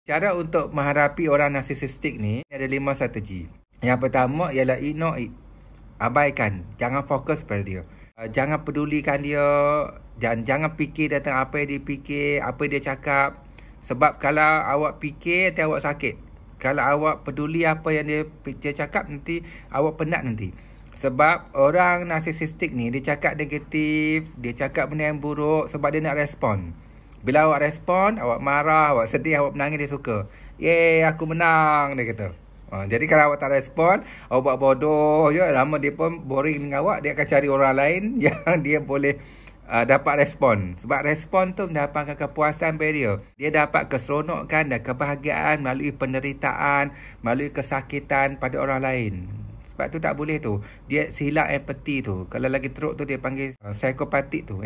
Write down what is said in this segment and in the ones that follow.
Cara untuk menghadapi orang narsisistik ni ada 5 strategi. Yang pertama ialah ignore it. Abaikan. Jangan fokus pada dia. Jangan pedulikan dia. Dan jangan fikir tentang apa yang dia fikir, apa yang dia cakap. Sebab kalau awak fikir, nanti awak sakit. Kalau awak peduli apa yang dia cakap, nanti awak penat nanti. Sebab orang narsisistik ni, dia cakap negatif, dia cakap benda yang buruk sebab dia nak respon. Bila awak respon, awak marah, awak sedih, awak menangis, dia suka. Yeay, aku menang, dia kata. Jadi kalau awak tak respon, awak buat bodoh, lama dia pun boring dengan awak, dia akan cari orang lain yang dia boleh dapat respon. Sebab respon tu mendapatkan kepuasan bagi dia. Dia dapat keseronokan dan kebahagiaan melalui penderitaan, melalui kesakitan pada orang lain. Sebab tu tak boleh tu. Dia hilang empati tu. Kalau lagi teruk tu dia panggil psikopatik tu.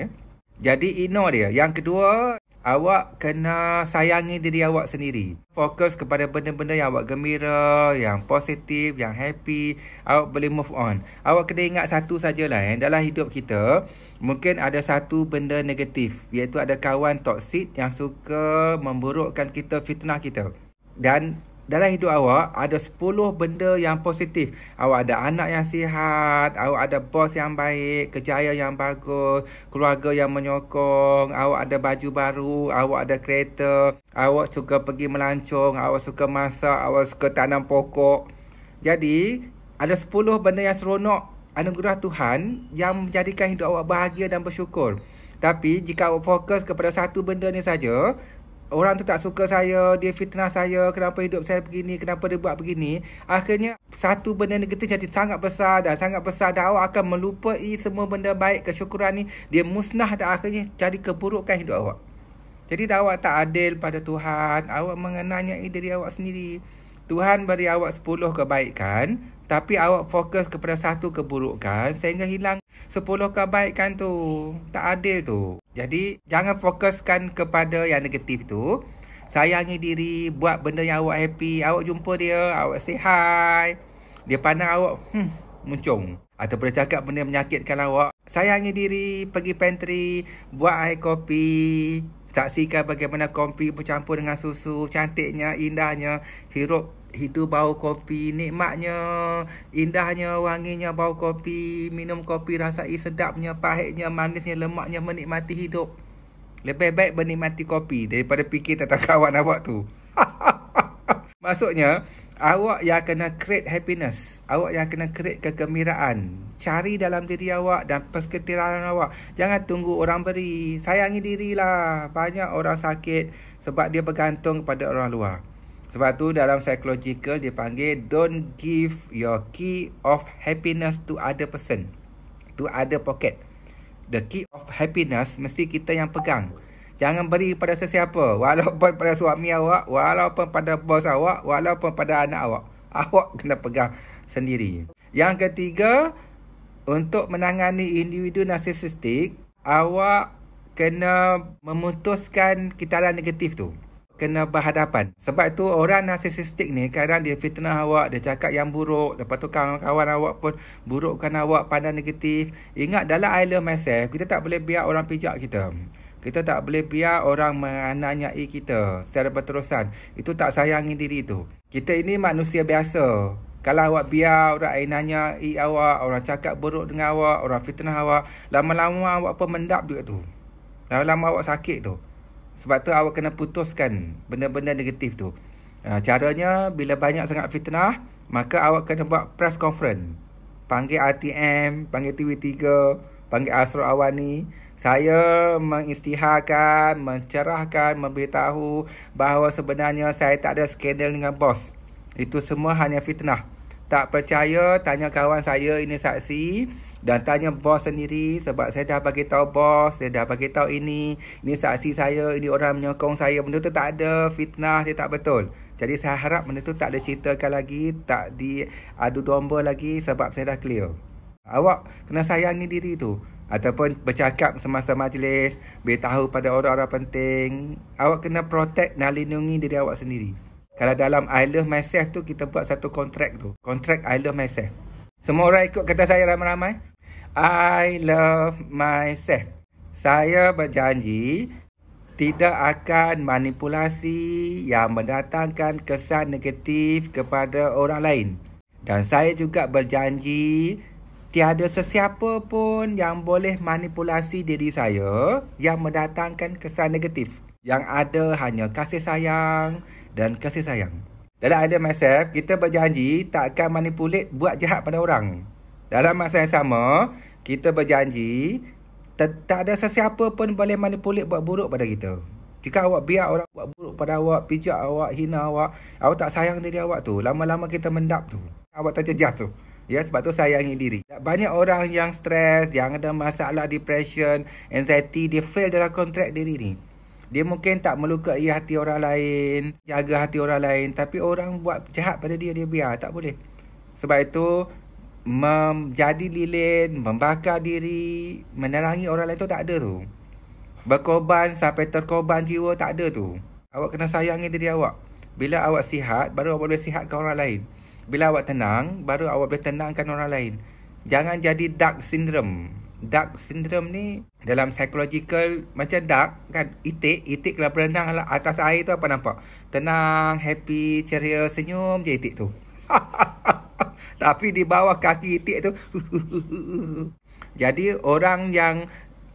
Jadi ignore dia. Yang kedua, awak kena sayangi diri awak sendiri. Fokus kepada benda-benda yang awak gembira, yang positif, yang happy. Awak boleh move on. Awak kena ingat satu sajalah. Dalam hidup kita, mungkin ada satu benda negatif. Iaitu ada kawan toksik yang suka memburukkan kita, fitnah kita. Dan dalam hidup awak, ada 10 benda yang positif. Awak ada anak yang sihat, awak ada bos yang baik, kerjaya yang bagus, keluarga yang menyokong, awak ada baju baru, awak ada kereta, awak suka pergi melancong, awak suka masak, awak suka tanam pokok. Jadi, ada 10 benda yang seronok anugerah Tuhan yang menjadikan hidup awak bahagia dan bersyukur. Tapi, jika awak fokus kepada satu benda ni saja, orang tu tak suka saya, dia fitnah saya, kenapa hidup saya begini, kenapa dia buat begini. Akhirnya, satu benda negatif jadi sangat besar dan awak akan melupai semua benda baik, kesyukuran ni. Dia musnah dan akhirnya jadi keburukan hidup awak. Jadi, awak tak adil pada Tuhan. Awak mengenanyai diri awak sendiri. Tuhan beri awak 10 kebaikan, tapi awak fokus kepada satu keburukan sehingga hilang 10 kebaikan tu. Tak adil tu. Jadi, jangan fokuskan kepada yang negatif tu. Sayangi diri, buat benda yang awak happy. Awak jumpa dia, awak say hi. Dia pandang awak, muncung. Ataupun dia cakap benda yang menyakitkan awak. Sayangi diri, pergi pantry, buat air kopi. Saksikan bagaimana kopi bercampur dengan susu. Cantiknya, indahnya. Hidup bau kopi. Nikmatnya, indahnya, wanginya bau kopi. Minum kopi rasai sedapnya, pahitnya, manisnya, lemaknya. Menikmati hidup. Lebih baik menikmati kopi daripada fikir tentang kawan awak tu. Maksudnya, awak yang kena create happiness. Awak yang kena create kegembiraan. Cari dalam diri awak dan persekitaran awak. Jangan tunggu orang beri. Sayangi dirilah. Banyak orang sakit sebab dia bergantung pada orang luar. Sebab tu dalam psychological dia panggil don't give your key of happiness to other person. To other pocket. The key of happiness mesti kita yang pegang. Jangan beri pada sesiapa. Walaupun pada suami awak, walaupun pada bos awak, walaupun pada anak awak. Awak kena pegang sendiri. Yang ketiga, untuk menangani individu narsisistik, awak kena memutuskan kitaran negatif tu. Kena berhadapan. Sebab tu orang narsisistik ni kadang dia fitnah awak, dia cakap yang buruk. Lepas tu kawan-kawan awak pun burukkan awak, pandang negatif. Ingat dalam I love myself, kita tak boleh biar orang pijak kita. Kita tak boleh biar orang menanyai kita secara berterusan. Itu tak sayangi diri tu. Kita ini manusia biasa. Kalau awak biar orang nanyai awak, orang cakap buruk dengan awak, orang fitnah awak, lama-lama awak pun mendap juga tu. Lama-lama awak sakit tu. Sebab tu awak kena putuskan benda-benda negatif tu. Caranya, bila banyak sangat fitnah, maka awak kena buat press conference. Panggil RTM, panggil TV3, panggil Asrul Awani. Saya mengisytiharkan, mencerahkan, memberitahu bahawa sebenarnya saya tak ada skandal dengan bos. Itu semua hanya fitnah. Tak percaya, tanya kawan saya, ini saksi. Dan tanya bos sendiri sebab saya dah bagi tahu bos, saya dah bagi tahu ini saksi saya, ini orang menyokong saya. Benda tu tak ada, fitnah, dia tak betul. Jadi saya harap benda tu tak ada ceritakan lagi, tak diadu domba lagi sebab saya dah clear. Awak kena sayangi diri tu. Ataupun bercakap semasa majlis, beritahu pada orang-orang penting. Awak kena protect dan lindungi diri awak sendiri. Kalau dalam I love myself tu, kita buat satu kontrak tu. Kontrak I love myself. Semua orang ikut kata saya ramai-ramai. I love myself. Saya berjanji tidak akan manipulasi yang mendatangkan kesan negatif kepada orang lain. Dan saya juga berjanji tiada sesiapa pun yang boleh manipulasi diri saya yang mendatangkan kesan negatif. Yang ada hanya kasih sayang dan kasih sayang. Dalam Idea Myself, kita berjanji tak akan manipulate buat jahat pada orang. Dalam masa yang sama, kita berjanji tak ada sesiapa pun boleh manipulate buat buruk pada kita. Jika awak biar orang buat buruk pada awak, pijak awak, hina awak tak sayang diri awak tu, lama-lama kita mendap tu. Awak terjejas tu. Ya, sebab tu sayangi diri. Banyak orang yang stres, yang ada masalah depression, anxiety, dia fail dalam kontrak diri ni. Dia mungkin tak melukai hati orang lain, jaga hati orang lain, tapi orang buat jahat pada dia, dia biar. Tak boleh. Sebab itu, menjadi lilin, membakar diri, menerangi orang lain tu tak ada tu. Berkorban sampai terkorban jiwa tak ada tu. Awak kena sayangi diri awak. Bila awak sihat, baru awak boleh sihatkan orang lain. Bila awak tenang, baru awak boleh tenangkan orang lain. Jangan jadi dark syndrome. Dark syndrome ni dalam psychological macam dark kan. Itik kalau berenang atas air tu apa nampak? Tenang, happy, ceria, senyum je itik tu. Tapi di bawah kaki itik tu jadi orang yang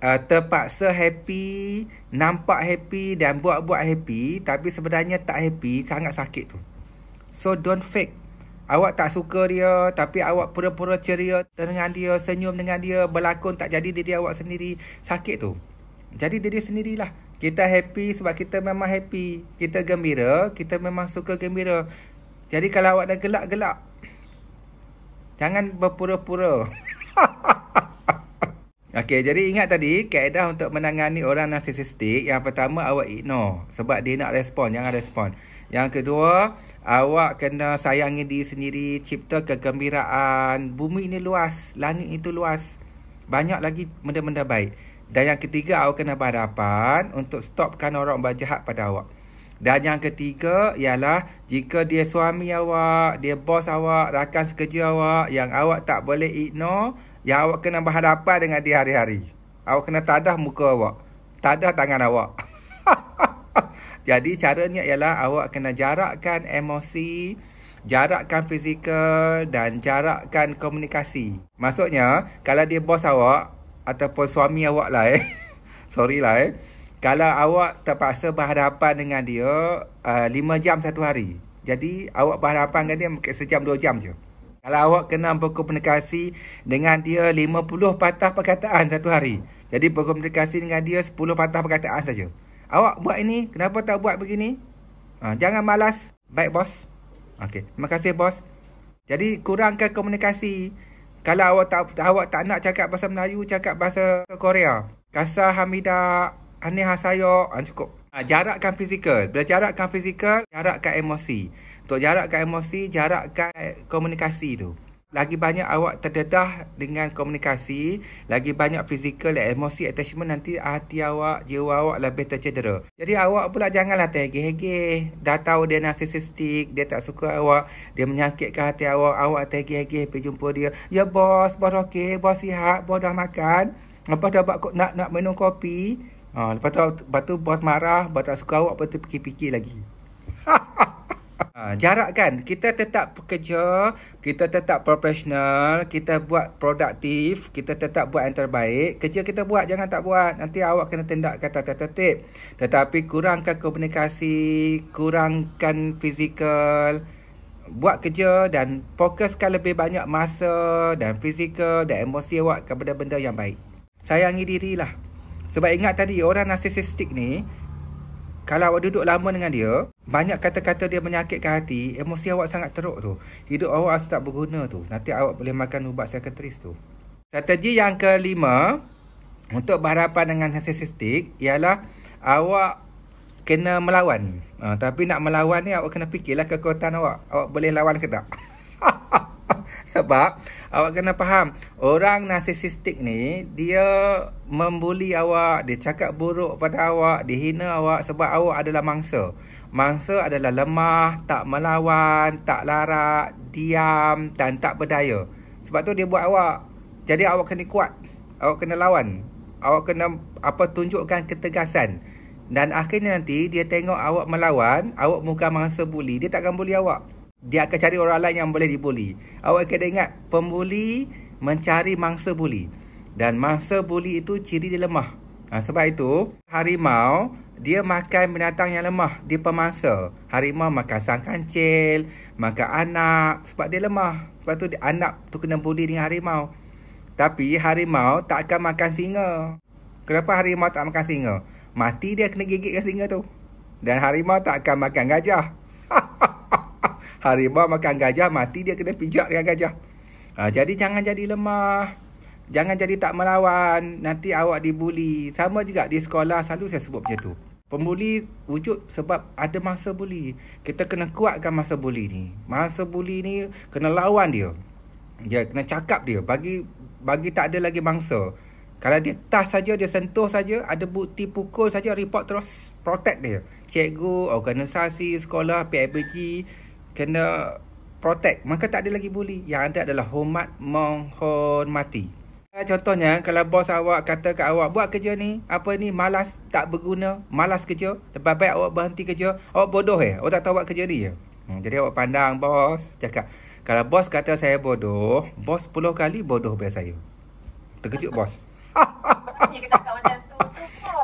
terpaksa happy, nampak happy dan buat-buat happy, tapi sebenarnya tak happy, sangat sakit tu. So don't fake. Awak tak suka dia, tapi awak pura-pura ceria dengan dia, senyum dengan dia, berlakon tak jadi diri awak sendiri. Sakit tu. Jadi diri sendirilah. Kita happy sebab kita memang happy. Kita gembira, kita memang suka gembira. Jadi kalau awak dah gelak-gelak, jangan berpura-pura. Okey, jadi ingat tadi kaedah untuk menangani orang narsistik. Yang pertama, awak ignore sebab dia nak respon, jangan respon. Yang kedua, awak kena sayangi diri sendiri, cipta kegembiraan. Bumi ini luas, langit itu luas. Banyak lagi benda-benda baik. Dan yang ketiga, awak kena berhadapan untuk stopkan orang berjahat pada awak. Dan yang ketiga ialah jika dia suami awak, dia bos awak, rakan sekerja awak yang awak tak boleh ignore, yang awak kena berhadapan dengan dia hari-hari. Awak kena tadah muka awak, tadah tangan awak. Jadi caranya ialah awak kena jarakkan emosi, jarakkan fizikal dan jarakkan komunikasi. Maksudnya kalau dia bos awak ataupun suami awak lah sorry lah kalau awak terpaksa berhadapan dengan dia 5 jam satu hari. Jadi awak berhadapan dengan dia mungkin sejam 2 jam je. Kalau awak kena berkomunikasi dengan dia 50 patah perkataan satu hari. Jadi berkomunikasi dengan dia 10 patah perkataan saja. Awak buat ini, kenapa tak buat begini? Jangan malas. Baik bos. Okey, terima kasih bos. Jadi kurangkan komunikasi. Kalau awak tak nak cakap bahasa Melayu, cakap bahasa Korea. Kasar Hamidah, Annyeonghaseyo, cukup. Jarakkan fizikal. Bila jarakkan fizikal, jarakkan emosi. Untuk jarakkan emosi, jarakkan komunikasi tu. Lagi banyak awak terdedah dengan komunikasi, lagi banyak fizikal dan emosi attachment, nanti hati awak, jiwa awak lebih tercedera. Jadi awak pula janganlah terhegeh-hegeh. Dah tahu dia narsistik, dia tak suka awak, dia menyakitkan hati awak, awak terhegeh-hegeh pergi jumpa dia. Ya bos okey, bos sihat, bos dah makan. Lepas dah nak minum kopi. Lepas tu bos marah, bos tak suka awak, lepas tu fikir-fikir lagi. Jarakkan. Kita tetap bekerja, kita tetap profesional, kita buat produktif, kita tetap buat yang terbaik. Kerja kita buat, jangan tak buat. Nanti awak kena tindak kata tertib. Tetapi kurangkan komunikasi, kurangkan fizikal, buat kerja dan fokuskan lebih banyak masa dan fizikal dan emosi awak kepada benda yang baik. Sayangi dirilah. Sebab ingat tadi, orang narsistik ni, kalau awak duduk lama dengan dia, banyak kata-kata dia menyakitkan hati, emosi awak sangat teruk tu. Hidup awak rasa tak berguna tu. Nanti awak boleh makan ubat psikiatris tu. Strategi yang kelima untuk berhadapan dengan narsistik ialah awak kena melawan. Tapi nak melawan ni awak kena fikirlah kekuatan awak. Awak boleh lawan ke tak? Sebab awak kena faham, orang narsistik ni dia membuli awak, dia cakap buruk pada awak, dia hina awak sebab awak adalah mangsa. Mangsa adalah lemah, tak melawan, tak larat, diam dan tak berdaya. Sebab tu dia buat awak. Jadi awak kena kuat. Awak kena lawan. Awak kena tunjukkan ketegasan. Dan akhirnya nanti dia tengok awak melawan, awak bukan mangsa buli, dia takkan buli awak. Dia akan cari orang lain yang boleh dibuli. Awak kena ingat, pembuli mencari mangsa buli. Dan mangsa buli itu ciri dia lemah. Sebab itu, harimau, dia makan binatang yang lemah. Dia pemangsa. Harimau makan sang kancil, makan anak. Sebab dia lemah. Sebab tu anak tu kena buli dengan harimau. Tapi harimau tak akan makan singa. Kenapa harimau tak makan singa? Mati dia kena gigitkan singa tu. Dan harimau tak akan makan gajah. Harimau makan gajah, mati dia kena pijak dengan gajah. Jadi jangan jadi lemah. Jangan jadi tak melawan. Nanti awak dibuli. Sama juga di sekolah selalu saya sebut macam tu. Pembuli wujud sebab ada masa buli. Kita kena kuatkan masa buli ni. Masa buli ni kena lawan dia. Dia kena cakap dia. Bagi tak ada lagi mangsa. Kalau dia touch saja, dia sentuh saja, ada bukti pukul saja, report terus protect dia. Cikgu, organisasi, sekolah, PIBG kena protect. Maka tak ada lagi buli. Yang ada adalah hormat, menghormati. Contohnya, kalau bos awak kata kat awak, buat kerja ni, apa ni, malas, tak berguna, malas kerja, lebih baik awak berhenti kerja, awak bodoh awak tak tahu buat kerja ni je. Jadi awak pandang bos, cakap, kalau bos kata saya bodoh, bos 10 kali bodoh daripada saya. Terkejut bos.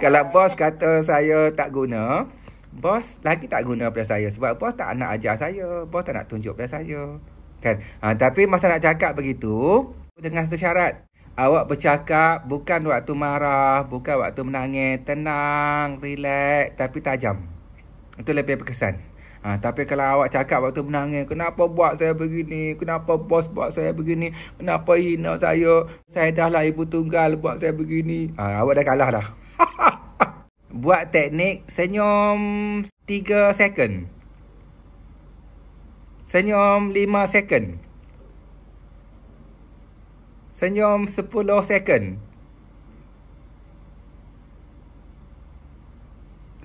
Kalau bos kata saya tak guna, bos lagi tak guna pada saya. Sebab bos tak nak ajar saya, bos tak nak tunjuk pada saya, kan? Tapi masa nak cakap begitu, dengan satu syarat, awak bercakap bukan waktu marah, bukan waktu menangis, tenang, relax, tapi tajam. Itu lebih berkesan. Tapi kalau awak cakap waktu menangis, kenapa buat saya begini, kenapa bos buat saya begini, kenapa hina saya dah lah ibu tunggal buat saya begini, awak dah kalah dah. Buat teknik senyum 3 second, senyum 5 second, senyum 10 second,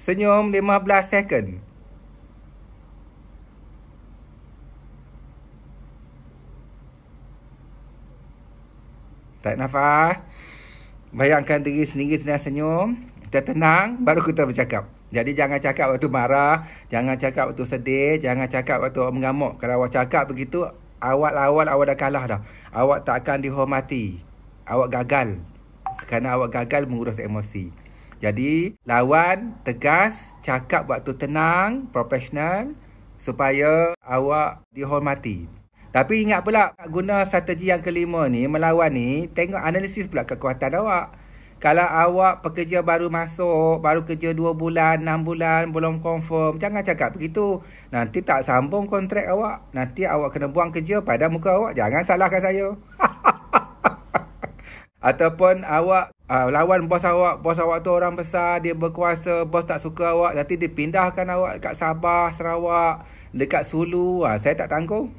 senyum 15 second. Tarik nafas. Bayangkan diri sendiri sedang senyum. Kita tenang, baru kita bercakap. Jadi jangan cakap waktu marah, jangan cakap waktu sedih, jangan cakap waktu mengamuk. Kalau awak cakap begitu, awal-awal awak dah kalah dah. Awak tak akan dihormati. Awak gagal. Kerana awak gagal mengurus emosi. Jadi, lawan, tegas, cakap waktu tenang, profesional, supaya awak dihormati. Tapi ingat pula, guna strategi yang kelima ni, melawan ni, tengok analisis pula kekuatan awak. Kalau awak pekerja baru masuk, baru kerja 2 bulan, 6 bulan, belum confirm, jangan cakap begitu. Nanti tak sambung kontrak awak. Nanti awak kena buang kerja pada muka awak. Jangan salahkan saya. Ataupun awak lawan bos awak tu orang besar, dia berkuasa, bos tak suka awak, nanti dia pindahkan awak dekat Sabah, Sarawak, dekat Sulu. Saya tak tanggung.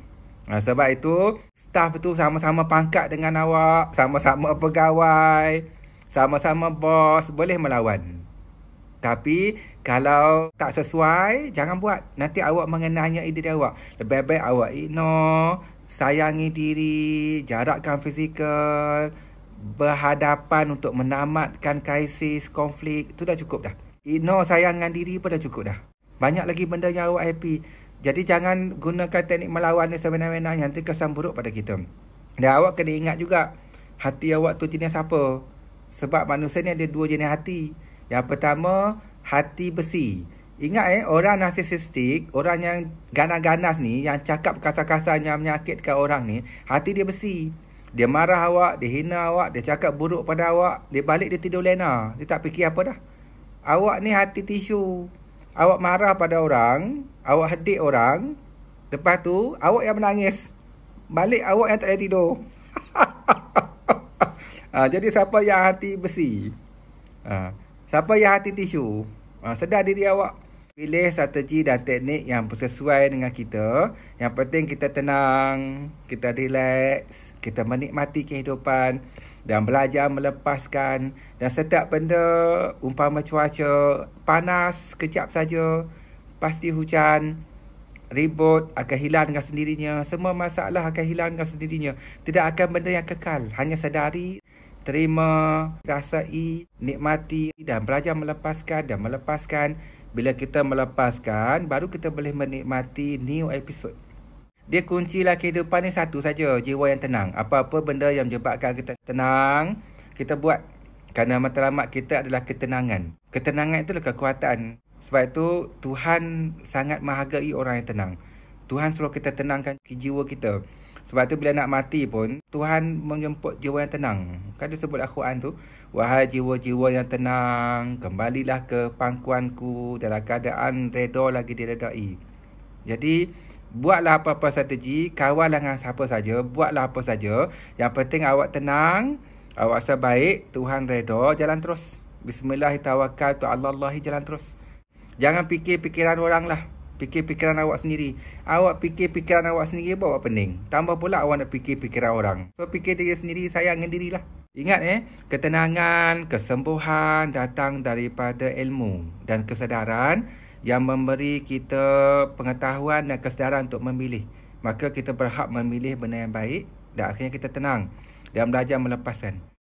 Sebab itu, staff tu sama-sama pangkat dengan awak, sama-sama pegawai, sama-sama bos, boleh melawan. Tapi, kalau tak sesuai, jangan buat. Nanti awak mengenanya diri awak. Lebih baik awak ignore, sayangi diri, jarakkan fizikal, berhadapan untuk menamatkan krisis, konflik. Itu dah cukup dah. Ignore, sayangkan diri pun dah cukup dah. Banyak lagi benda yang awak happy. Jadi jangan gunakan teknik melawan ni sebenarnya, nanti kesan buruk pada kita. Dan awak kena ingat juga, hati awak tu jenis apa. Sebab manusia ni ada 2 jenis hati. Yang pertama, hati besi. Ingat orang narsisistik, orang yang ganas-ganas ni, yang cakap kasar-kasar yang menyakitkan orang ni, hati dia besi. Dia marah awak, dia hina awak, dia cakap buruk pada awak, dia balik dia tidur lena. Dia tak fikir apa dah. Awak ni hati tisu. Awak marah pada orang, awak hedik orang, lepas tu awak yang menangis. Balik awak yang tak boleh tidur. Jadi siapa yang hati besi? Siapa yang hati tisu? Sedar diri awak. Pilih strategi dan teknik yang sesuai dengan kita. Yang penting kita tenang, kita relax, kita menikmati kehidupan dan belajar melepaskan. Dan setiap benda, umpama cuaca panas kejap saja, pasti hujan, ribut akan hilang dengan sendirinya. Semua masalah akan hilang dengan sendirinya. Tidak akan benda yang kekal. Hanya sedari terima, rasai, nikmati dan belajar melepaskan dan melepaskan. Bila kita melepaskan, baru kita boleh menikmati new episode. Dia kuncilah kehidupan ni satu saja, jiwa yang tenang. Apa-apa benda yang menyebabkan kita tenang, kita buat. Kerana matlamat kita adalah ketenangan. Ketenangan itulah kekuatan. Sebab itu Tuhan sangat menghargai orang yang tenang. Tuhan suruh kita tenangkan jiwa kita. Sebab tu bila nak mati pun, Tuhan menjemput jiwa yang tenang. Kan dia sebut Al-Quran tu, wahai jiwa-jiwa yang tenang, kembalilah ke pangkuanku dalam keadaan reda lagi diredai. Jadi, buatlah apa-apa strategi, kawal dengan siapa saja, buatlah apa saja. Yang penting awak tenang, awak rasa baik, Tuhan reda, jalan terus. Bismillahirrahmanirrahim, Allahi jalan terus. Jangan fikir fikiran orang lah. Fikir fikiran awak sendiri. Awak fikir fikiran awak sendiri pun awak pening. Tambah pula awak nak fikir fikiran orang. So fikir diri sendiri, sayang dengan dirilah. Ingat ketenangan, kesembuhan datang daripada ilmu dan kesedaran yang memberi kita pengetahuan dan kesedaran untuk memilih. Maka kita berhak memilih benda yang baik dan akhirnya kita tenang dan belajar melepaskan.